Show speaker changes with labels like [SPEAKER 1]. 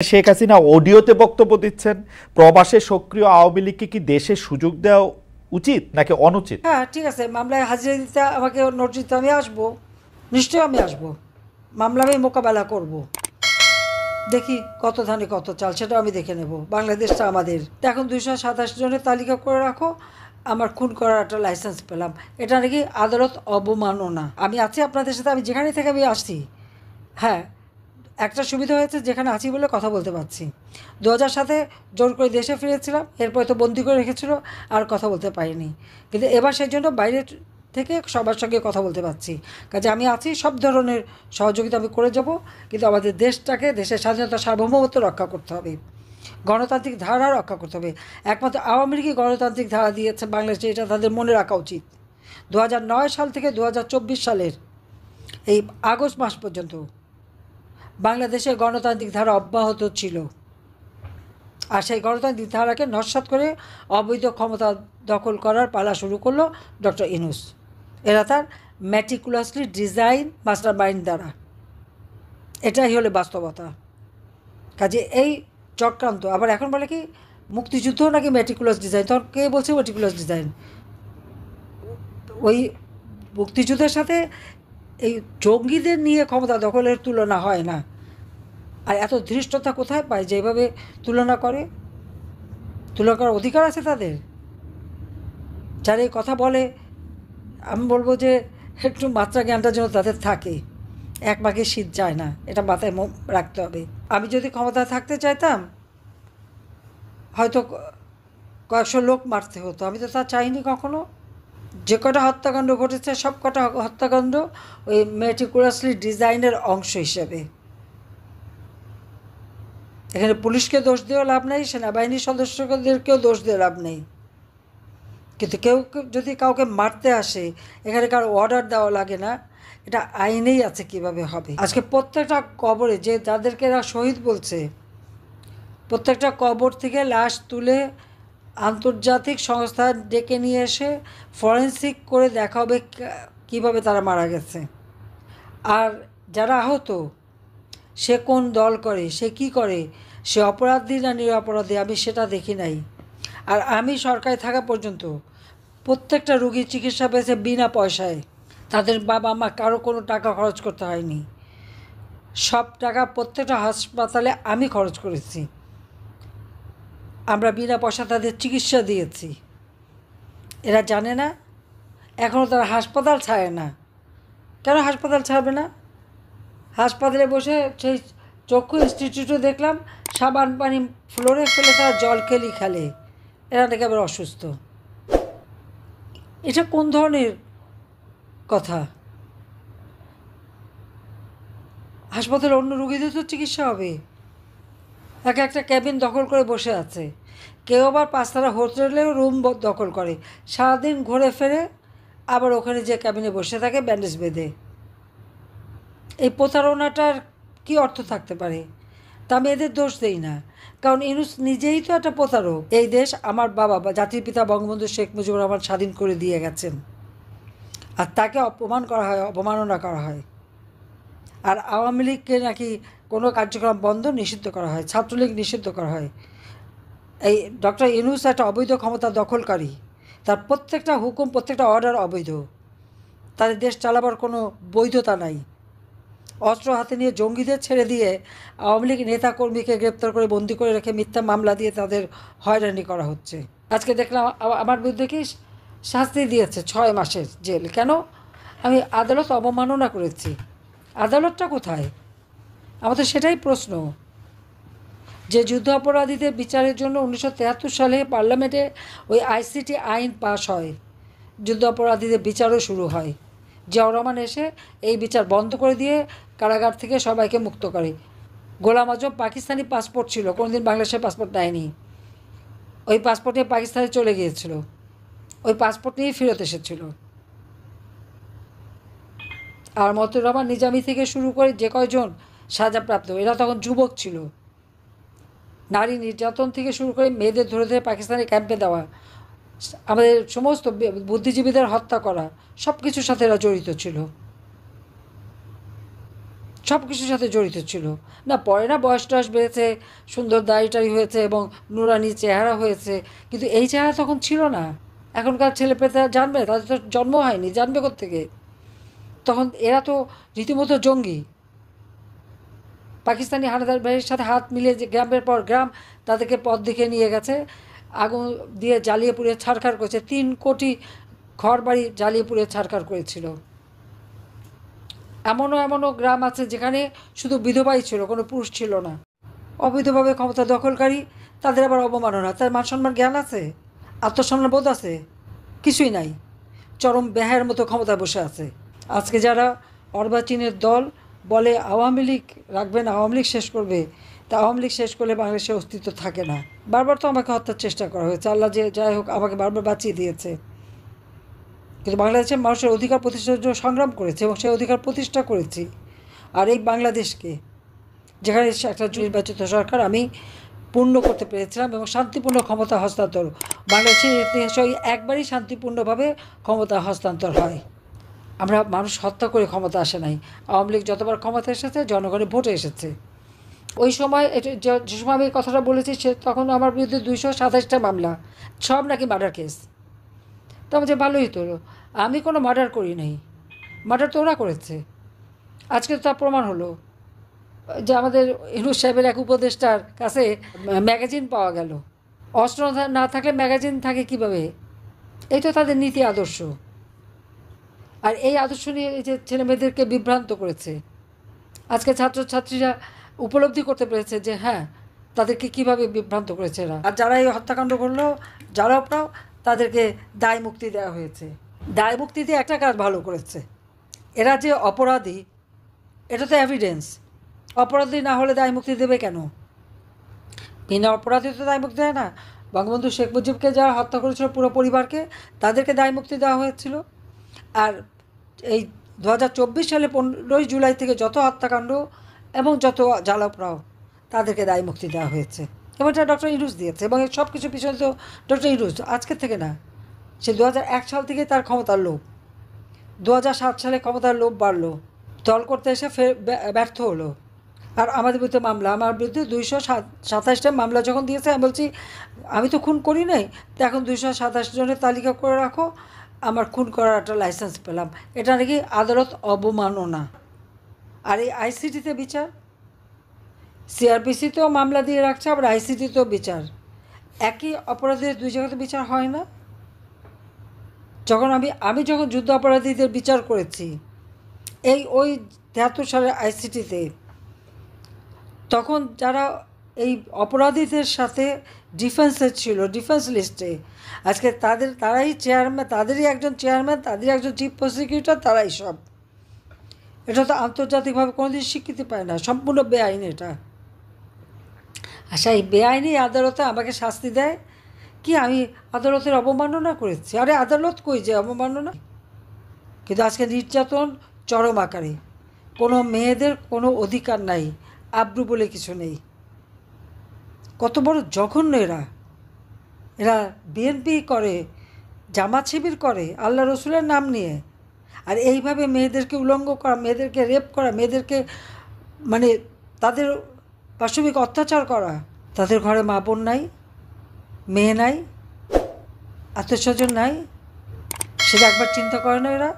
[SPEAKER 1] শেখ হাসিনা অডিওতে বক্তব্য দিচ্ছেন, প্রবাসে সক্রিয় আওয়ামী লীগকে কি দেশে সুযোগ দেওয়া উচিত নাকি অনুচিত?
[SPEAKER 2] হ্যাঁ, ঠিক আছে, মামলায় হাজিরা দিতে আমাকে নোটিশ দিতে আমি আসবো, নিশ্চয়ই আমি আসবো, মামলা আমি মোকাবেলা করব। দেখি কত ধানে কত চাল, সেটা আমি দেখে নেব। বাংলাদেশটা আমাদের। এখন 227 জনের তালিকা করে রাখো। আমার খুন করার একটা লাইসেন্স পেলাম, এটা নাকি আদালত অবমাননা। আমি আছি আপনাদের সাথে, আমি যেখানে থেকে আমি আসছি। হ্যাঁ, একটা সুবিধা হয়েছে, যেখানে আছি বলে কথা বলতে পারছি। 2007-এ জোর করে দেশে ফিরেছিলাম, এরপরে তো বন্দি করে রেখেছিল, আর কথা বলতে পারিনি। কিন্তু এবার সেই জন্য বাইরে থেকে সবার সঙ্গে কথা বলতে পারছি। কাজে আমি আছি, সব ধরনের সহযোগিতা আমি করে যাব। কিন্তু আমাদের দেশটাকে, দেশের স্বাধীনতা সার্বভৌমত্ব রক্ষা করতে হবে, গণতান্ত্রিক ধারা রক্ষা করতে হবে। একমাত্র আওয়ামী লীগই গণতান্ত্রিক ধারা দিয়েছে বাংলাদেশে, এটা তাদের মনে রাখা উচিত। 2009 সাল থেকে 2024 সালের এই আগস্ট মাস পর্যন্ত বাংলাদেশের গণতান্ত্রিক ধারা অব্যাহত ছিল। আর সেই গণতান্ত্রিক ধারাকে নস্যাৎ করে অবৈধ ক্ষমতা দখল করার পালা শুরু করলো ডক্টর ইউনূস। এরা তার ম্যাটিকুলাসলি ডিজাইন মাস্টার মাইন্ড দ্বারা। এটাই হলো বাস্তবতা। কাজে এই চক্রান্ত আবার এখন বলে কি মুক্তিযুদ্ধ নাকি ম্যাটিকুলাস ডিজাইন। তখন কে বলছে ম্যাটিকুলাস ডিজাইন? ওই মুক্তিযুদ্ধের সাথে এই জঙ্গিদের নিয়ে ক্ষমতা দখলের তুলনা হয় না। আর এত ধৃষ্টতা কোথায় পায় যে এভাবে তুলনা করে? তুলনা করার অধিকার আছে তাদের? যারা এই কথা বলে, আমি বলবো যে একটু মাত্রা জ্ঞানটা যেন তাদের থাকে। এক মাঘে শীত যায় না, এটা মাথায় রাখতে হবে। আমি যদি ক্ষমতা থাকতে চাইতাম, হয়তো কয়েকশো লোক মারতে হতো। আমি তো তা চাইনি কখনো। যে কটা হত্যাকাণ্ড ঘটেছে, সব কটা হত্যাকাণ্ড ওই মেটিকুলাসলি ডিজাইনের অংশ হিসেবে। এখানে পুলিশকে দোষ দিয়েও লাভ নেই, সেনাবাহিনীর সদস্যদেরকেও দোষ দিয়ে লাভ নেই। কিন্তু কেউ যদি কাউকে মারতে আসে, এখানে কারো অর্ডার দেওয়া লাগে না, এটা আইনেই আছে কিভাবে হবে। আজকে প্রত্যেকটা কবরে যে যাদেরকে এরা শহীদ বলছে, প্রত্যেকটা কবর থেকে লাশ তুলে আন্তর্জাতিক সংস্থা ডেকে নিয়ে এসে ফরেন্সিক করে দেখা হবে কীভাবে তারা মারা গেছে। আর যারা আহত, সে কোন দল করে, সে কি করে, সে অপরাধী না নিরপরাধী, আমি সেটা দেখি নাই। আর আমি সরকারে থাকা পর্যন্ত প্রত্যেকটা রুগীর চিকিৎসা পেয়েছে বিনা পয়সায়। তাদের বাবা মা কারো কোনো টাকা খরচ করতে হয়নি। সব টাকা প্রত্যেকটা হাসপাতালে আমি খরচ করেছি। আমরা বিনা পয়সা তাদের চিকিৎসা দিয়েছি। এরা জানে না, এখনও তারা হাসপাতাল ছাড়ে না। কেন হাসপাতাল ছাড়বে না? হাসপাতালে বসে সেই চক্ষু ইনস্টিটিউটে দেখলাম সাবান পানি ফ্লোরে ফেলে তারা জল খেলে। এরা নাকি আবার অসুস্থ। এটা কোন ধরনের কথা? হাসপাতালে অন্য রোগীদের তো চিকিৎসা হবে। একটা ক্যাবিন দখল করে বসে আছে। কেউ আবার 5 তারা হোটেলেও রুম দখল করে, সারাদিন ঘুরে ফেরে আবার ওখানে যে ক্যাবিনে বসে থাকে ব্যান্ডেজ বেঁধে। এই প্রতারণাটার কি অর্থ থাকতে পারে? তা আমি এদের দোষ দেই না, কারণ ইউনূস নিজেই তো একটা প্রতারক। এই দেশ আমার বাবা বা জাতির পিতা বঙ্গবন্ধু শেখ মুজিবুর রহমান স্বাধীন করে দিয়ে গেছেন, আর তাকে অপমান করা হয়, অবমাননা করা হয়। আর আওয়ামী লীগকে নাকি কোনো কার্যক্রম বন্ধ, নিষিদ্ধ করা হয়, ছাত্রলীগ নিষিদ্ধ করা হয়। এই ডক্টর ইউনূস একটা অবৈধ ক্ষমতা দখলকারী। তার প্রত্যেকটা হুকুম, প্রত্যেকটা অর্ডার অবৈধ। তাদের দেশ চালাবার কোনো বৈধতা নাই। অস্ত্র হাতে নিয়ে জঙ্গিদের ছেড়ে দিয়ে আওয়ামী লীগ নেতাকর্মীকে গ্রেপ্তার করে বন্দি করে রেখে মিথ্যা মামলা দিয়ে তাদের হয়রানি করা হচ্ছে। আজকে দেখলাম আমার বিরুদ্ধে কি শাস্তি দিয়েছে 6 মাসের জেল। কেন? আমি আদালত অবমাননা করেছি। আদালতটা কোথায়? আমার তো সেটাই প্রশ্ন। যে যুদ্ধ অপরাধীদের বিচারের জন্য 1973 সালে পার্লামেন্টে ওই আইসিটি আইন পাশ হয়, যুদ্ধ অপরাধীদের বিচারও শুরু হয়। জিয়াউর রহমান এসে এই বিচার বন্ধ করে দিয়ে কারাগার থেকে সবাইকে মুক্ত করে। গোলাম আজম পাকিস্তানি পাসপোর্ট ছিল, কোনোদিন বাংলাদেশের পাসপোর্ট নেয়নি। ওই পাসপোর্ট নিয়ে পাকিস্তানে চলে গিয়েছিল, ওই পাসপোর্ট নিয়েই ফেরত এসেছিল। আর মতিউর রহমান নিজামী থেকে শুরু করে যে কয়জন সাজাপ্রাপ্ত, এরা তখন যুবক ছিল। নারী নির্যাতন থেকে শুরু করে মেয়েদের ধরে ধরে পাকিস্তানি ক্যাম্পে দেওয়া, আমাদের সমস্ত বুদ্ধিজীবীদের হত্যা করা, সব কিছুর সাথে এরা জড়িত ছিল। সব কিছুর সাথে জড়িত ছিল। না পরে না বয়স টয়স বেড়েছে, সুন্দর দাড়ি হয়েছে এবং নুরানি চেহারা হয়েছে, কিন্তু এই চেহারা তখন ছিল না। এখনকার ছেলেপেলেরা জানবে? তাদের তো জন্ম হয়নি, জানবে কোত্থেকে? তখন এরা তো রীতিমতো জঙ্গি। পাকিস্তানি হানাদার বাহিনীর সাথে হাত মিলিয়ে যে গ্রামের পর গ্রাম তাদেরকে পথ দেখিয়ে নিয়ে গেছে, আগুন দিয়ে জ্বালিয়ে পুড়িয়ে ছাড়খাড় করেছে। 3 কোটি ঘর বাড়ি জ্বালিয়ে পুড়িয়ে ছাড়খাড় করেছিল। এমনও গ্রাম আছে যেখানে শুধু বিধবাই ছিল, কোনো পুরুষ ছিল না। অবৈধভাবে ক্ষমতা দখলকারী, তাদের আবার অবমাননা। তার মান সম্মান জ্ঞান আছে? আত্মসম্মান বোধ আছে? কিছুই নাই। চরম বেহায়ের মতো ক্ষমতায় বসে আছে। আজকে যারা অর্বাচীনের দল বলে আওয়ামী লীগ রাখবেন, আওয়ামী লীগ শেষ করবে, তা আওয়ামী লীগ শেষ করলে বাংলাদেশের অস্তিত্ব থাকে না। বারবার তো আমাকে হত্যার চেষ্টা করা হয়েছে, আল্লাহ যে যাই হোক আমাকে বারবার বাঁচিয়ে দিয়েছে। কিন্তু বাংলাদেশের মানুষের অধিকার প্রতিষ্ঠার জন্য সংগ্রাম করেছে এবং সেই অধিকার প্রতিষ্ঠা করেছি। আর এই বাংলাদেশকে, যেখানে একটা নির্বাচিত সরকার আমি পূর্ণ করতে পেরেছিলাম এবং শান্তিপূর্ণ ক্ষমতা হস্তান্তর, বাংলাদেশের ইতিহাসে ওই একবারই শান্তিপূর্ণভাবে ক্ষমতা হস্তান্তর হয়। আমরা মানুষ হত্যা করে ক্ষমতা আসে নাই। আওয়ামী লীগ যতবার ক্ষমতা এসেছে জনগণের ভোটে এসেছে। ওই সময় যে সময় আমি কথাটা বলেছি সে তখন আমার বিরুদ্ধে 227টা মামলা, সব নাকি মার্ডার কেস। তো আমার যে ভালোই তো, আমি কোনো মার্ডার করি নাই, মার্ডার তো ওরা করেছে। আজকে তো তার প্রমাণ হলো যে আমাদের ইউনূস সাহেবের এক উপদেষ্টার কাছে ম্যাগাজিন পাওয়া গেল। অস্ত্র না থাকলে ম্যাগাজিন থাকে কিভাবে? এই তো তাদের নীতি আদর্শ। আর এই আদর্শ নিয়ে এই যে ছেলেমেয়েদেরকে বিভ্রান্ত করেছে। আজকে ছাত্রছাত্রীরা উপলব্ধি করতে পেরেছে যে হ্যাঁ, তাদেরকে কিভাবে বিভ্রান্ত করেছে এরা। আর যারা এই হত্যাকাণ্ড করলো, যারা আপনার, তাদেরকে দায় মুক্তি দেওয়া হয়েছে। দায় মুক্তি দিয়ে একটা কাজ ভালো করেছে, এরা যে অপরাধী এটা তো এভিডেন্স। অপরাধী না হলে দায় মুক্তি দেবে কেন? বিনা অপরাধী তো দায় মুক্তি দেয় না। বঙ্গবন্ধু শেখ মুজিবকে যারা হত্যা করেছিল পুরো পরিবারকে, তাদেরকে দায় মুক্তি দেওয়া হয়েছিল। আর এই 2024 সালে 15ই জুলাই থেকে যত হত্যাকাণ্ড এবং যত জ্বালাপোড়াও, তাদেরকে দায় মুক্তি দেওয়া হয়েছে। এবং এটা ডক্টর ইউনূস দিয়েছে। এবং এই সব কিছু পিছনে তো ডক্টর ইউনূস আজকের থেকে না, সে 2001 সাল থেকে তার ক্ষমতার লোভ। 2007 সালে ক্ষমতার লোভ বাড়লো, দল করতে এসে ফের ব্যর্থ হলো। আর আমাদের বিরুদ্ধে মামলা, আমার বিরুদ্ধে 227টা মামলা যখন দিয়েছে, আমি বলছি আমি তো খুন করি নাই, তো এখন 227 জনের তালিকা করে রাখো, আমার খুন করার একটা লাইসেন্স পেলাম। এটা নাকি আদালত অবমাননা। আর এই আইসিটিতে বিচার, সিআরপিসিতেও মামলা দিয়ে রাখছে, আবার আইসিটিতেও বিচার। একই অপরাধীদের 2 জায়গাতে বিচার হয় না? যখন আমি যখন যুদ্ধ অপরাধীদের বিচার করেছি ওই 73 সালের আইসিটিতে, তখন যারা এই অপরাধীদের সাথে ডিফেন্সে ছিল, ডিফেন্স লিস্টে, আজকে তারাই চেয়ারম্যান, তাদেরই একজন চেয়ারম্যান, তাদেরই একজন চিফ প্রসিকিউটর, তারাই সব। এটা তো আন্তর্জাতিকভাবে কোনোদিন স্বীকৃতি পায় না, সম্পূর্ণ বেআইনি এটা। আচ্ছা, এই বেআইনি আদালতে আমাকে শাস্তি দেয় কি আমি আদালতের অবমাননা করেছি? আরে আদালত কই যে অবমাননা? কিন্তু আজকে নির্যাতন চরম আকারে, কোনো মেয়েদের কোনো অধিকার নাই, আব্রু বলে কিছু নেই। কত বড় জঘন্য এরা বিএনপি করে, জামাত শিবির করে আল্লাহ রসুলের নাম নিয়ে। আর এইভাবে মেয়েদেরকে উলঙ্গ করা, মেয়েদেরকে রেপ করা, মেয়েদেরকে মানে তাদের পাশবিক অত্যাচার করা। তাদের ঘরে মা বোন নাই, মেয়ে নাই, আত্মীয়স্বজন নাই, সেটা একবার চিন্তা করে না এরা?